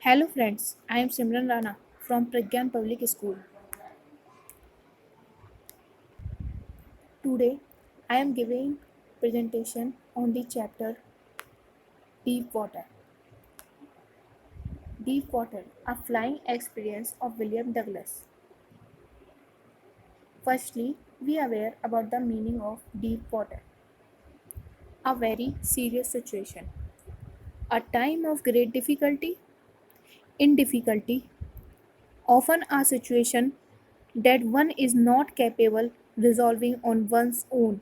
Hello friends, I am Simran Rana from Pragyan Public School. Today I am giving presentation on the chapter Deep Water. Deep Water, a flying experience of William Douglas. Firstly, we are aware about the meaning of deep water. A very serious situation. A time of great difficulty. In difficulty, often a situation that one is not capable resolving on one's own.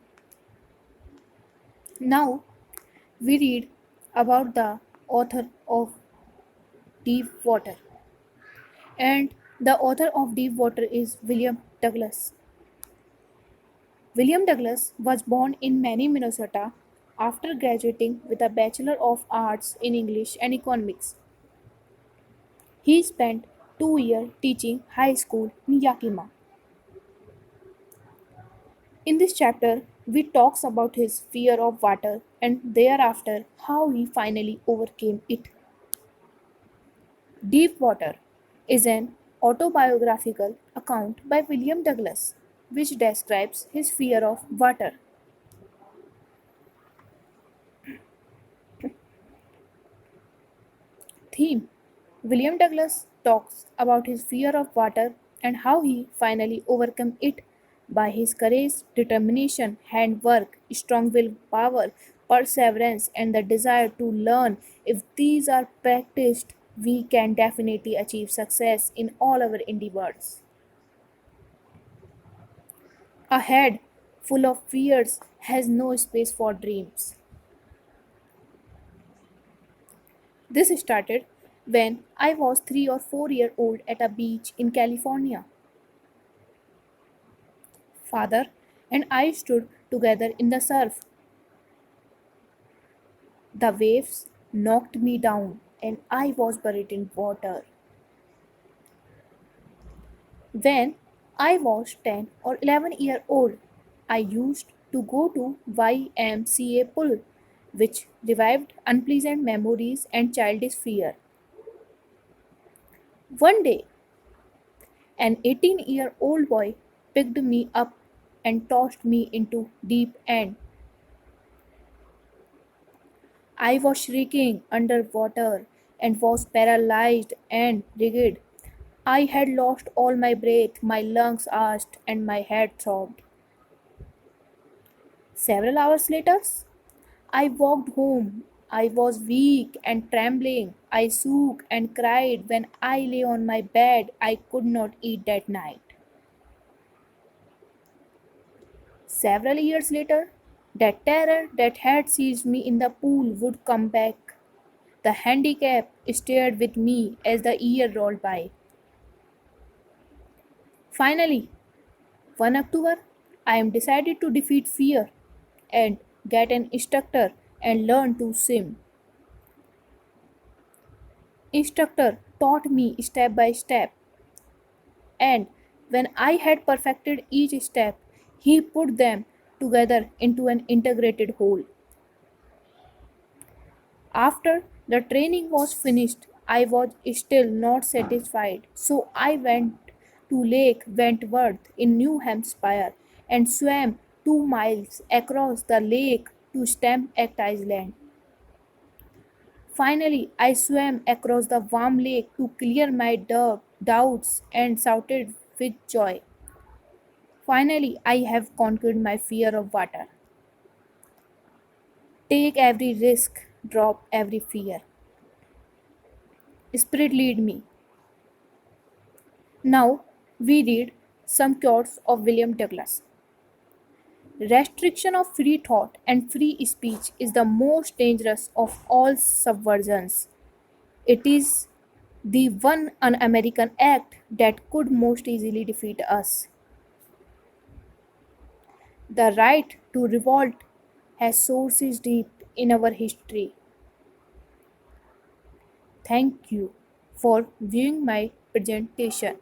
Now we read about the author of Deep Water. And the author of Deep Water is William Douglas. William Douglas was born in Maine, Minnesota after graduating with a Bachelor of Arts in English and Economics. He spent 2 years teaching high school in Yakima. In this chapter, we talks about his fear of water and thereafter how he finally overcame it. Deep Water is an autobiographical account by William Douglas which describes his fear of water. Theme: William Douglas talks about his fear of water and how he finally overcame it by his courage, determination, handwork, strong willpower, perseverance, and the desire to learn. If these are practiced, we can definitely achieve success in all our endeavors. A head full of fears has no space for dreams. This started when I was 3 or 4 years old at a beach in California. Father and I stood together in the surf. The waves knocked me down and I was buried in water. When I was 10 or 11 years old, I used to go to YMCA pool, which revived unpleasant memories and childish fear. One day, an 18-year-old boy picked me up and tossed me into deep end. I was shrieking underwater and was paralyzed and rigid. I had lost all my breath, my lungs ached, and my head throbbed. Several hours later, I walked home. I was weak and trembling. I shook and cried when I lay on my bed. I could not eat that night. Several years later, that terror that had seized me in the pool would come back. The handicap stared with me as the year rolled by. Finally, one October, I am decided to defeat fear and get an instructor and learn to swim. Instructor taught me step by step, and when I had perfected each step, he put them together into an integrated whole. After the training was finished, I was still not satisfied, so I went to Lake Wentworth in New Hampshire and swam 2 miles across the lake to Stamp Island. Finally, I swam across the warm lake to clear my doubts and shouted with joy. Finally, I have conquered my fear of water. Take every risk, drop every fear. Spirit lead me. Now we read some quotes of William Douglas. Restriction of free thought and free speech is the most dangerous of all subversions. It is the one un American act that could most easily defeat us. The right to revolt has sources deep in our history. Thank you for viewing my presentation.